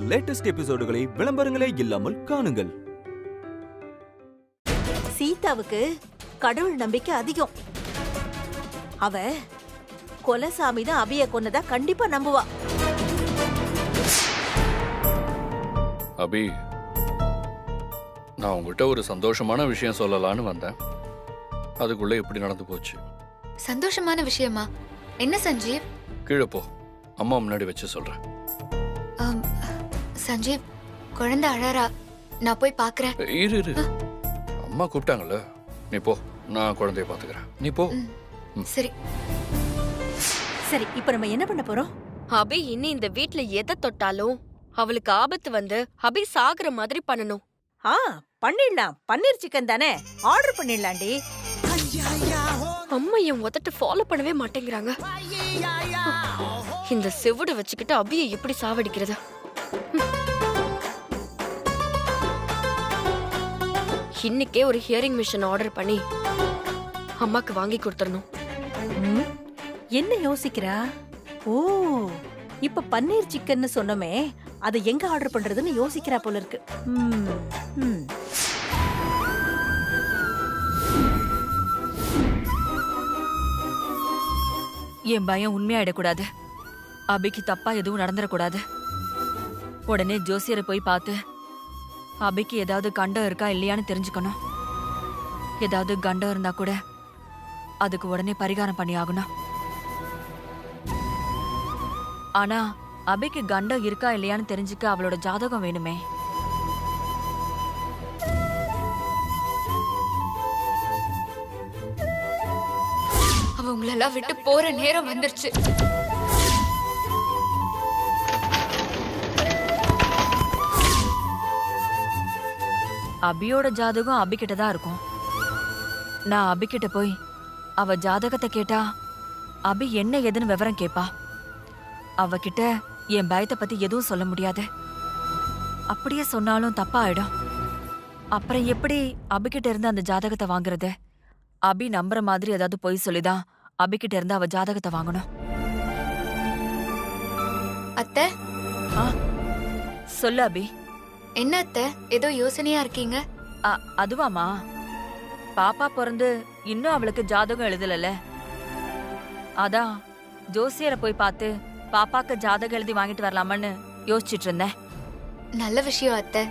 Latest எபிசோடுகளை விளம்பரங்களே இல்லாமல் காணுங்கள். சீதாவுக்கு கடவுள் நம்பிக்கை அதிகம். அவ கொலசாமி தான் அபிய கொன்னதா கண்டிப்பா நம்புவா. அபி, நான் உங்ககிட்ட ஒரு சந்தோஷமான விஷயம் சொல்லலான்னு வந்தேன். அதுக்குள்ள எப்படி நடந்து போச்சு? சந்தோஷமான விஷயமா? என்ன சஞ்சீவ்? கீழே போ, அம்மா முன்னாடி வச்சு சொல்றேன். சஞ்சீவ், குழந்தை அழறா, நான் போய் பாக்குறேன். இரு, அம்மா கூப்பிட்டாங்கல்ல, நீ போ, நான் குழந்தைய பாத்துக்கிறேன். நீ போ. சரி சரி, இப்ப நம்ம என்ன பண்ண போறோம்? அபி இனி இந்த வீட்ல எதை தொட்டாலும் அவளுக்கு ஆபத்து வந்து அபி சாகுற மாதிரி பண்ணணும். பண்ணிடலாம். பன்னீர் சிக்கன் தானே, ஆர்டர் பண்ணிடலாண்டி. அம்மா என் உதட்டு ஃபாலோ பண்ணவே மாட்டேங்கிறாங்க. இந்த செவுட வச்சுக்கிட்டு அபியை எப்படி சாவடிக்கிறது? இன்னைக்கே ஒரு ஹியரிங் மிஷின் ஆர்டர் பண்ணி அம்மாக்கு வாங்கி கொடுத்துடணும். என்ன யோசிக்கிறா? ஓ, இப்ப பன்னீர் சிக்கன் சொன்னமே, அதை எங்க ஆர்டர் பண்றதுன்னு யோசிக்கிறா போல இருக்கு. என் பயம் உண்மையாயிடக்கூடாது. அபிக்கு தப்பா எதுவும் நடந்துடக்கூடாது. உடனே ஜோசியரை போய் பார்த்து அபிக்கு ஏதாவது கண்டம் இருக்கா இல்லையான்னு தெரிஞ்சுக்கணும். ஏதாவது கண்டம் இருந்தா கூட அதுக்கு உடனே பரிகாரம் பண்ணி ஆகணும். ஆனா அபிக்கு கண்டம் இருக்கா இல்லையான்னு தெரிஞ்சுக்க அவளோட ஜாதகம் வேணுமே. அவங்களெல்லாம் விட்டு போற நேரம் வந்துருச்சு. அபியோட ஜாதகம் அபிகிட்ட தான் இருக்கும். நான் அபிகிட்ட போய் அவ ஜாதகத்தை கேட்டா அபி என்ன ஏதுன்னு விவரம் கேப்பா. அவகிட்ட என் பயத்தை பத்தி எதுவும் சொல்ல முடியாது. அப்படியே சொன்னாலும் தப்பா ஆயிடும். அப்புறம் எப்படி அபிகிட்ட இருந்து அந்த ஜாதகத்தை வாங்குறது? அபி நம்புற மாதிரி ஏதாவது பொய் சொல்லிதான் அபிகிட்ட இருந்து அவ ஜாதகத்தை வாங்கணும். அத்தை, சொல்லு அபி. என்ன அத்தை, ஏதோ யோசனையா இருக்கீங்க? அதுவாமா, பாப்பா பிறந்து இன்னும் அவளுக்கு ஜாதகம் எழுதல. அதான் ஜோசியரை போய் பார்த்து பாப்பாக்கு ஜாதகம் எழுதி வாங்கிட்டு வரலாமான்னு யோசிச்சுட்டு இருந்தேன். நல்ல விஷயம் அத்தை.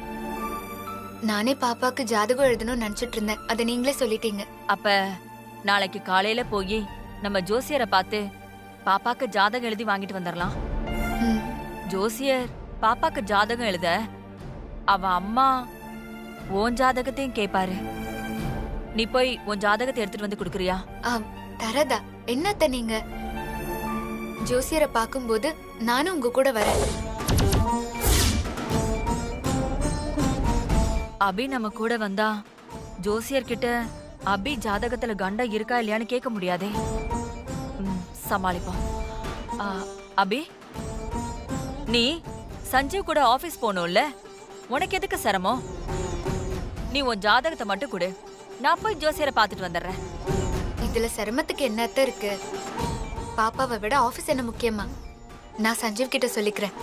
நானே பாப்பாக்கு ஜாதகம் எழுதணும்னு நினைச்சிட்டு இருந்தேன். அதை நீங்களே சொல்லிட்டீங்க. அப்ப நாளைக்கு காலையில போய் நம்ம ஜோசியரை பார்த்து பாப்பாக்கு ஜாதகம் எழுதி வாங்கிட்டு வந்துடலாம். ஜோசியர் பாப்பாக்கு ஜாதகம் எழுத அவ அம்மா உன் ஜாதகத்தையும் கேப்பாரு. நீ போய் உன் ஜாதகத்தை எடுத்துட்டு வந்து குடுக்குறியா? தரதா? என்னத்த நீங்க? ஜோசியரை பார்க்கும்போது நானும் உங்க கூட வரேன். அபி நம்ம கூட வந்தா ஜோசியர்கிட்ட அபி ஜாதகத்துல கண்டம் இருக்கா இல்லையான்னு கேட்க முடியாதே. சமாளிப்போம். அபி, நீ சஞ்சீவ் கூட ஆபீஸ் போகணும்ல, உனக்கு எதுக்கு சிரமம்? நீ உன் ஜாதகத்தை மட்டும் கொடு, நான் போய் ஜோசியரை பார்த்துட்டு வந்துடுறேன். இதுல சிரமத்துக்கு என்னத்த இருக்கு? பாப்பாவை விட ஆபீஸ் என்ன முக்கியமா? நான் சஞ்சீவ் கிட்ட சொல்லிக்கிறேன்.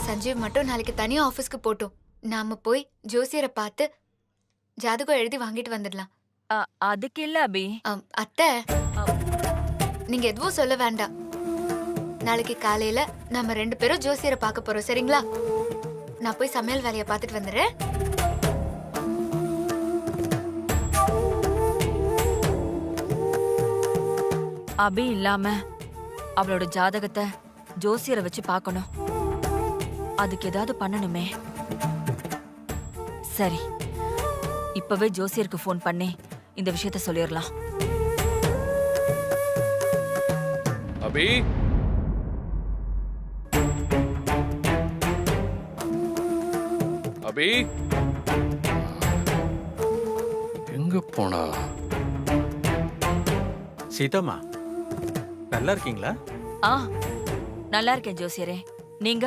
சஞ்சீவ் மட்டும் நாளைக்கு தனியா ஆபீஸ்க்கு போட்டும். நாம போய் ஜோசியரை பார்த்து ஜாதகம் எழுதி வாங்கிட்டு வந்துடலாம். அதுக்கு இல்ல அபி. அத்தை, நீங்க எதுவும் சொல்ல வேண்டாம். நாளைக்கு காலையில நம்ம 2 பேரும் ஜோசியரை பார்க்க போறோம், சரிங்களா? நான் போய் சமையல் வேலையை பார்த்துட்டு வந்துடுறேன். அபி இல்லாம அவளோட ஜாதகத்தை ஜோசியரை வச்சு பார்க்கணும். அதுக்கு ஏதாவது பண்ணணுமே. சரி, இப்பவே ஜோசியருக்கு ஃபோன் பண்ணி இந்த விஷயத்த சொல்லிடலாம். அபி, அபி எங்க போனா? சீதாமா, நல்லா இருக்கீங்களா? நல்லா இருக்கேன் ஜோசியரே. நீங்க?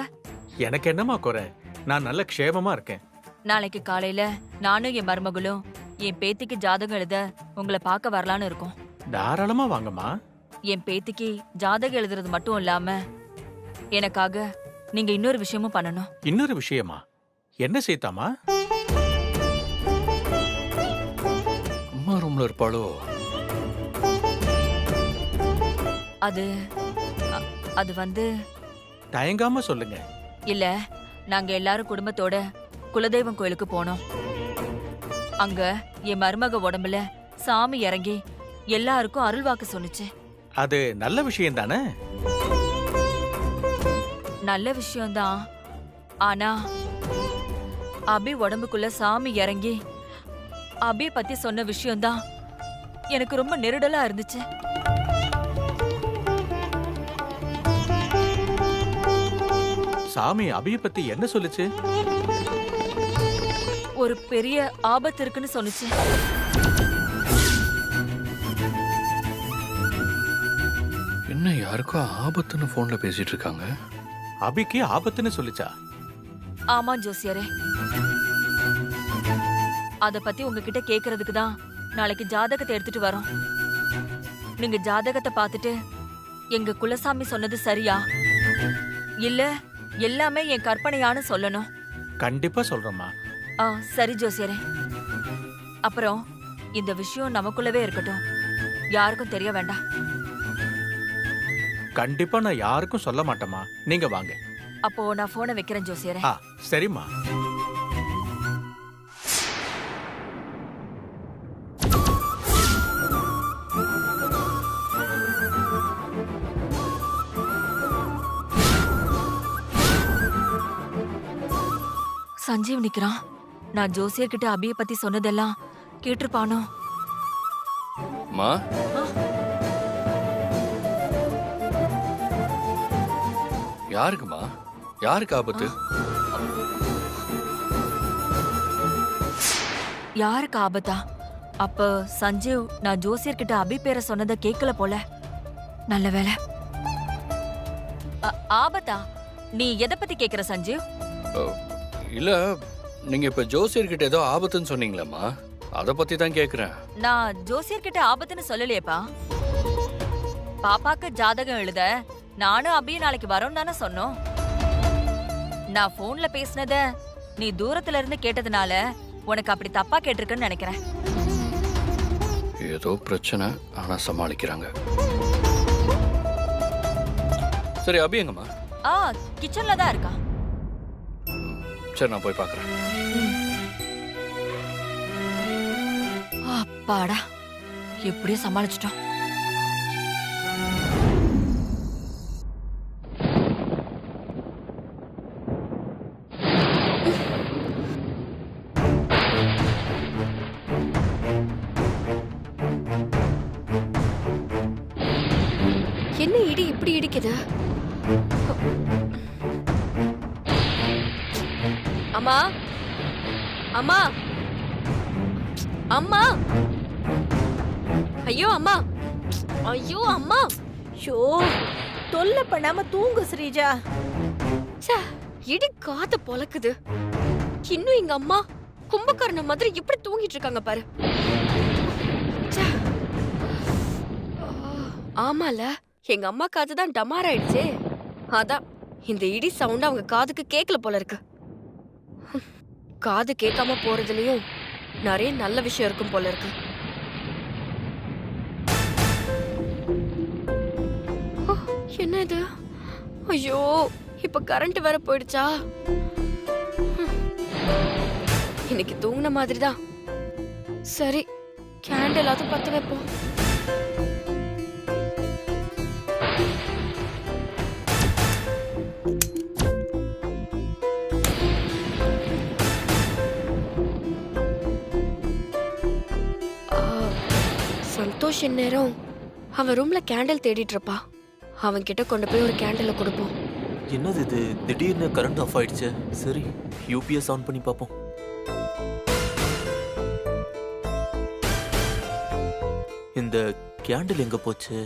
எனக்கு என்னமா குறை? நான் நல்ல க்ஷேமமா இருக்கேன். நாளைக்கு காலையில நானும் என் மருமகளும் என் பேத்திக்கு ஜாதகம் எழுத உங்களை பார்க்க வரலான்னு இருக்கோம். தாராளமா வாங்கம்மா. என் பேத்திக்கு ஜாதகம் எழுதுறது மட்டும் இல்லாம எனக்காக நீங்க இன்னொரு விஷயமும் பண்ணணும். இன்னொரு விஷயமா? என்ன சீதாமா? அம்மா ரூம்ல இருப்பாளோ? அது அது வந்து தயங்காம சொல்லுங்க. இல்ல, நாங்க எல்லாரும் குடும்பத்தோட குலதெய்வம் கோயிலுக்கு போனோம். அங்க என் மருமக உடம்புல சாமி இறங்கி எல்லாருக்கும் அருள்வாக்கு சொன்னுச்சு. அது நல்ல விஷயம் தானே? நல்ல விஷயம்தான். ஆனா அபி உடம்புக்குள்ள சாமி இறங்கி அபிய பத்தி சொன்ன விஷயம்தான் எனக்கு ரொம்ப நெருடலா இருந்துச்சு. சாமி அபிய பத்தி என்ன சொல்லுச்சு? ஒரு பெரிய ஆபத்து இருக்குன்னு சொன்னுச்சு. என்ன யாருக்கோ ஆபத்துன்னு போன்ல பேசிட்டு இருக்காங்க? அபிக்கு ஆபத்துன்னு சொல்லுச்சா? ஆமா ஜோசியரே, அத பத்தி உங்ககிட்ட கேக்குறதுக்கு தான் நாளைக்கு ஜாதகத்தை எடுத்துட்டு வரோம். நீங்க ஜாதகத்தை பார்த்துட்டு எங்க குலசாமி சொன்னது சரியா இல்ல எல்லாமே என் கற்பனையான்னு சொல்லணும். கண்டிப்பா சொல்றேம்மா. சரி ஜோசியரே. அப்புறம் இந்த விஷயம் நமக்குள்ளவே இருக்கட்டும், யாருக்கும் தெரிய வேண்டாம். கண்டிப்பா நான் யாருக்கும் சொல்ல மாட்டேம்மா. நீங்க வாங்க. அப்போ நான் போனை வைக்கிறேன் ஜோசியரே. சரிம்மா. சஞ்சீவ் நிக்கிறான். நான் ஜோசியர்கிட்ட அபிய பத்தி சொன்னதெல்லாம் கேட்டிருப்பானோ? மா, யாருக்குமா? யாருக்கு ஆபத்து? யாருக்கு ஆபத்தா? அப்ப சஞ்சீவ் நான் ஜோசியர்கிட்ட அபி பேரை சொன்னதை கேட்கல போல. நல்ல வேலை. ஆபத்தா? நீ எதை பத்தி கேக்குற சஞ்சீவ்? இல்ல, நீங்க இப்ப ஜோசியர்கிட்ட ஏதோ ஆபத்துன்னு சொன்னீங்களேம்மா, அத பத்தி தான் கேக்குறேன். நான் ஜோசியர்கிட்ட ஆபத்துன்னு சொல்லலையேப்பா. பாப்பாக்கு ஜாதகம் எழுத நானும் அபியும் நாளைக்கு வரோம் தானே சொன்னோம். நான் போன்ல பேசினத நீ தூரத்துல இருந்து கேட்டதுனால உனக்கு அப்படி தப்பா கேட்டிருக்குன்னு நினைக்கிறேன். ஏதோ பிரச்சனை, ஆனா சமாளிக்கிறாங்க. சரி, அபி எங்கம்மா? கிச்சன்ல தான் இருக்கா. சரி, நான் போய் பார்க்கறேன். அப்பாடா, எப்படியும் சமாளிச்சிட்டோம். என்ன இடி இப்படி இடிக்குது? அம்மா, அம்மா, அம்மா, ஐயோ அம்மா, ஐயோ அம்மா. ஷோ, தொல்லை பண்ணாம தூங்கு ஸ்ரீஜா. இடி காத்த பொளக்குது. இன்னும் எங்க அம்மா கும்பகர்ண மாதிரி இப்படி தூங்கிட்டு இருக்காங்க பாரு. ஆமால, எங்க அம்மா காது தான் டமார் ஆயிடுச்சே. அதான் இந்த இடி சவுண்ட் அவங்க காதுக்கு கேட்கல போல இருக்கு. காது கேட்காம போறதுலயும் நிறைய நல்ல விஷயம் இருக்கும் போல இருக்கு. என்ன இது? ஐயோ, இப்ப கரண்ட் வேற போயிடுச்சா? இன்னைக்கு தூங்கின மாதிரிதான். சரி, கேண்டில் அது பத்த வைப்போம். சந்தோஷ் நேரம் அவன் ரூம்ல கேண்டில் தேடிட்டு இருப்பா. அவன் கிட்ட கொண்டு போய் ஒரு கேண்டில கொடுப்போம். என்னது இது, திடீர்னு கரண்ட் ஆஃப் ஆயிடுச்சு. சரி, யூபிஎஸ் ஆன் பண்ணி பார்ப்போம். இந்த கேண்டில் எங்க போச்சு?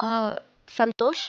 ஆ, சந்தோஷ்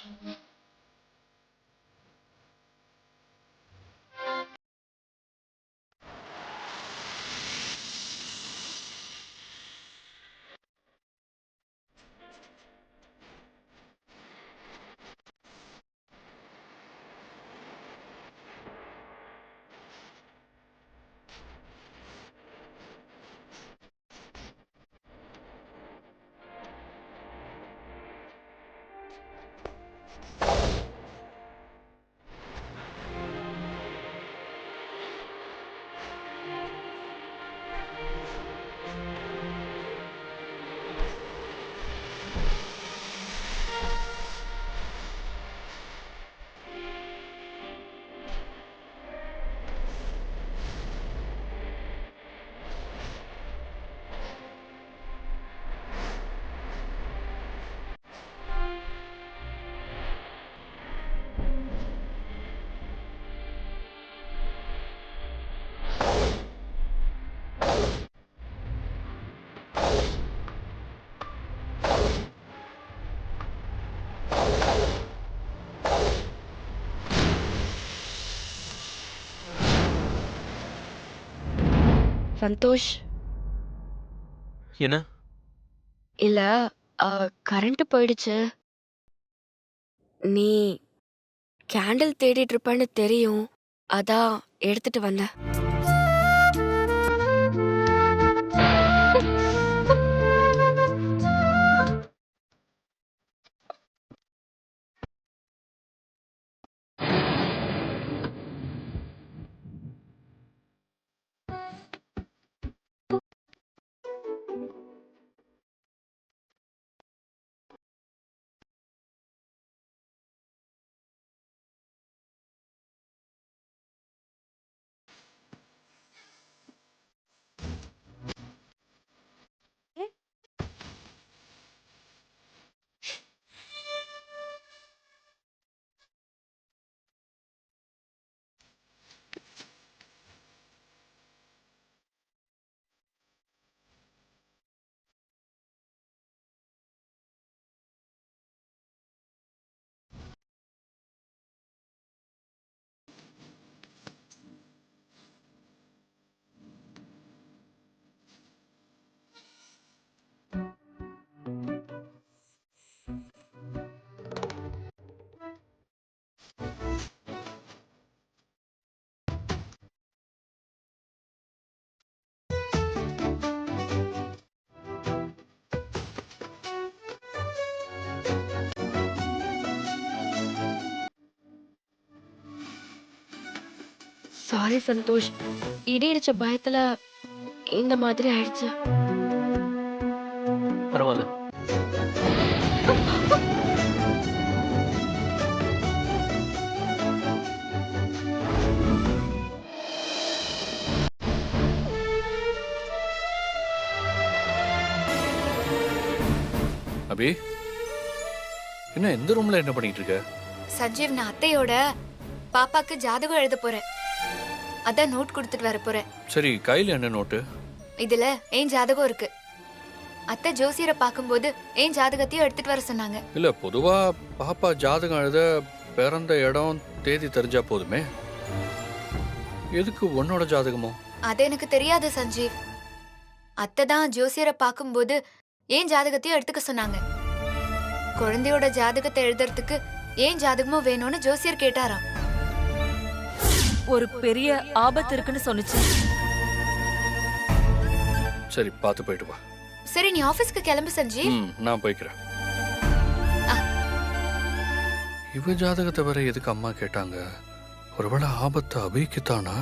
சந்தோஷ் என்ன? இல்ல கரண்ட் போயிடுச்சு. நீ கேண்டில் தேடிட்டு இருப்பேன்னு தெரியும். அதான் எடுத்துட்டு வந்தேன். சாரி சந்தோஷ். இடி இடிச்ச பயத்துல இந்த மாதிரி ஆயிடுச்சு. பரவாயில்ல. அபி, என்ன எந்த ரூம்ல என்ன பண்ணிட்டு இருக்க? சஞ்சீவ், நான் அத்தையோட பாப்பாக்கு ஜாதகம் எழுத போறேன். அதான் நோட் கொடுத்துட்டு வர போறேன். சரி, கையில என்ன நோட்டு? இதுல ஏன் ஜாதகம் இருக்கு. அத்தை ஜோசியரை பார்க்கும்போது ஏன் ஜாதகத்தையும் எடுத்துட்டு வர சொன்னாங்க. இல்ல, பொதுவா பாப்பா ஜாதகம் எழுத பிறந்த இடம் தேதி தெரிஞ்சா போதுமே. எதுக்கு உன்னோட ஜாதகமோ? அது எனக்கு தெரியாது சஞ்சீவ். அத்தை தான் ஜோசியரை பார்க்கும்போது ஏன் ஜாதகத்தையும் எடுத்துக்க சொன்னாங்க. குழந்தையோட ஜாதகத்தை எழுதுறதுக்கு ஏன் ஜாதகமும் வேணும்னு ஜோசியர் கேட்டாராம். ஒரு பெரிய ஆபத்து இருக்குன்னு சொன்னுச்சு. சரி, பார்த்து போயிட்டு வா. சரி, நீ ஆபீஸ்க்கு கிளம்பு சஞ்சீவ். நான் போய்க்கிறேன். இவ ஜாதகத்தை வர எதுக்கு அம்மா கேட்டாங்க? ஒருவேளை ஆபத்து அபிக்குத்தானா?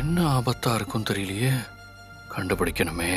என்ன ஆபத்தா இருக்கும் தெரியலையே. கண்டுபிடிக்கணுமே.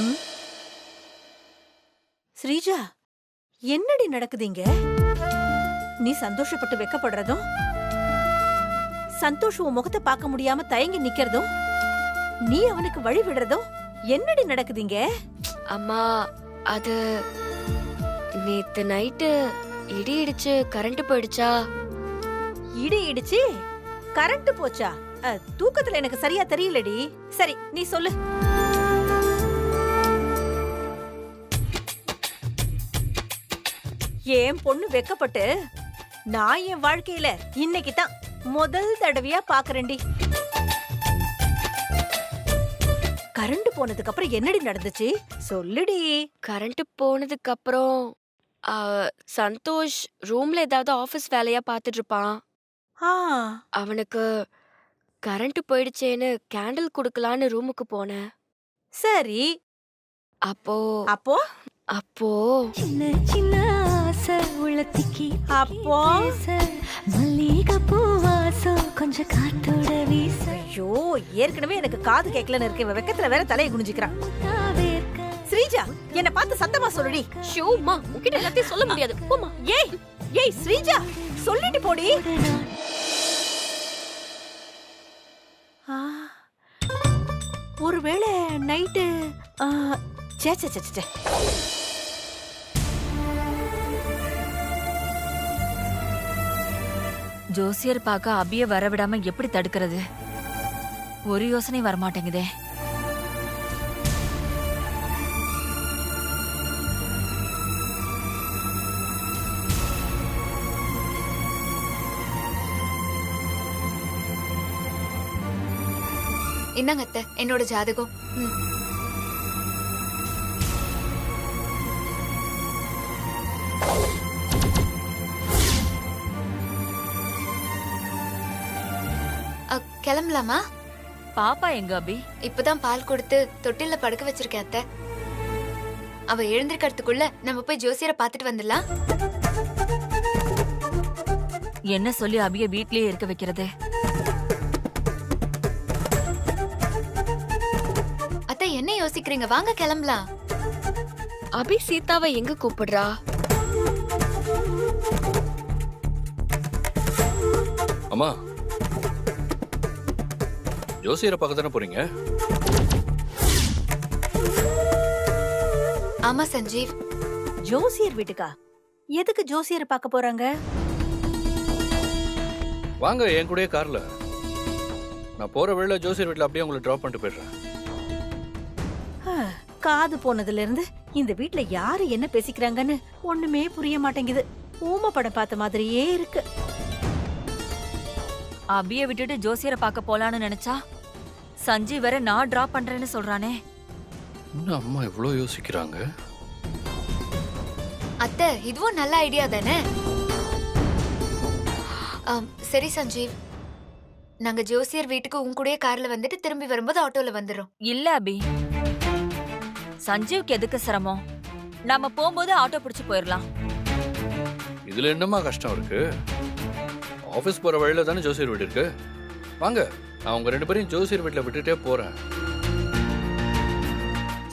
ம்? ஸ்ரீஜா, என்னடி நடக்குதுங்க? நீ சந்தோஷப்பட்டு வெக்கப்படுறதும், சந்தோஷ் உன் முகத்தை பார்க்க முடியாம தயங்கி நிக்கிறதும், நீ அவனுக்கு வழி விடுறதும் என்னடி நடக்குதுங்க? அம்மா அது நேத்து நைட்டு இடி இடிச்சு கரண்ட் போயிடுச்சா? இடி இடிச்சு கரண்ட் போச்சா? தூக்கத்துல எனக்கு சரியா தெரியலடி. சரி, நீ சொல்லு. என் பொண்ணு வெக்கப்பட்டு நான் என் வாழ்க்கையில இன்னைக்கு தான் முதல் தடவையா பாக்குறேன்டி. கரண்ட் போனதுக்கு அப்புறம் என்னடி நடந்துச்சு சொல்லுடி. கரண்ட் போனதுக்கு அப்புறம் சந்தோஷ் ரூம்ல ஏதாவது ஆபீஸ் வேலையா பாத்துட்டு இருப்பான். ஆ, அவனுக்கு கரண்ட் போயிடுச்சேன்னு கேண்டில் குடுக்கலான்னு ரூமுக்கு போனேன். சரி. அப்போ அப்போ அப்போ சின்ன சின்ன ஆசை உளத்திக்கி அப்போ மல்லிகை பூ வாசம் கொஞ்சம் காத்தோட வீச ஐயோ, ஏற்கனவே எனக்கு காது கேட்கலன்னு இருக்கு. இவ வெக்கத்துல வேற தலையை குனிஞ்சிக்கிறான். ஸ்ரீஜா, என்ன பார்த்து சத்தமா சொல்லுடி. ஷோமா உன்கிட்ட எல்லாத்தையும் சொல்ல முடியாது. போமா. ஏய் ஏய் ஸ்ரீஜா, சொல்லிட்டு போடி. ஒருவேளை நைட்டு சே சே சே சே ஜோசியர் பார்க்க அபிய வரவிடாம எப்படி தடுக்கிறது? ஒரு யோசனை வரமாட்டேங்குதே. என்னங்க அத்தை, என்னோட ஜாதகம். கிளம்பலாமா? பாப்பா எங்க அபி? இப்பதான் பால் கொடுத்து தொட்டில படுக்க வச்சிருக்கேன் அத்தை. அவ எழுந்திருக்கிறதுக்குள்ள நம்ம போய் ஜோசியரை பாத்துட்டு வந்துடலாம். என்ன சொல்லி அபிய வீட்லயே இருக்க வைக்கிறது? அத்தை, என்ன யோசிக்கிறீங்க? வாங்க கிளம்பலாம். அபி சீதாவை எங்க கூப்பிடுறா? அம்மா, ஜோசியரை பார்க்க தானே போறீங்க? ஆமா சஞ்சீவ். ஜோசியர் வீட்டுக்கா? எதுக்கு ஜோசியர் பார்க்க போறாங்க? வாங்க என் கூடயே கார்ல. நான் போற வேளை ஜோசியர் வீட்டுல அப்படியே உங்களை டிராப் பண்ணிட்டு போயிடுறேன். காது போனதுல இருந்து இந்த வீட்ல யாரு என்ன பேசிக்கிறாங்கன்னு ஒண்ணுமே புரிய மாட்டேங்குது. ஊம படம் பார்த்த மாதிரியே இருக்கு. அபிய விட்டுட்டு ஜோசியரை பார்க்க போலான்னு நினைச்சா சஞ்சீவ் வேற நான் டிராப் பண்றேன்னு சொல்றானே. இன்னும் அம்மா இவ்வளவு யோசிக்கிறாங்க. அத்தை, இதுவும் நல்ல ஐடியா தானே. சரி சஞ்சீவ், நாங்க ஜோசியர் வீட்டுக்கு உன் கூடயே கார்ல வந்துட்டு திரும்பி வரும்போது ஆட்டோல வந்துடும். இல்ல அபி, சஞ்சீவ்க்கு எதுக்கு சிரமம்? நாம போகும்போது ஆட்டோ பிடிச்சு போயிடலாம். இதுல என்னமா கஷ்டம் இருக்கு? ஆபீஸ் போற வழியில தானே ஜோசியர் வீடு இருக்கு. வாங்க, நான் உங்க 2 பேரையும் ஜோசியர் வீட்டுல விட்டுட்டே போறேன்.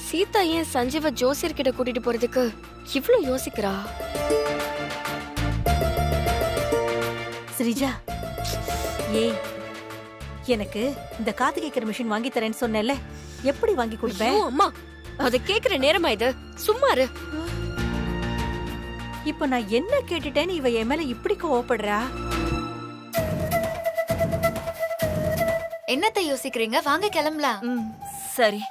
சீதா ஏன் சஞ்சீவ ஜோசியர் கிட்ட கூட்டிட்டு போறதுக்கு இவ்ளோ யோசிக்கிறா? ஸ்ரீஜா, ஏய், எனக்கு இந்த காது கேட்கிற மிஷின் வாங்கி தரேன்னு சொன்னேன்ல, எப்படி வாங்கி கொடுப்பேன்? ஐயோ, அம்மா, அத கேக்குற நேரமா இது? சும்மா இரு. இப்ப நான் என்ன கேட்டுட்டேன்னு இவ என் மேல இப்படி கோவப்படுறா? என்னத்தை யோசிக்கிறீங்க? வாங்க கிளம்பலாம். சரி.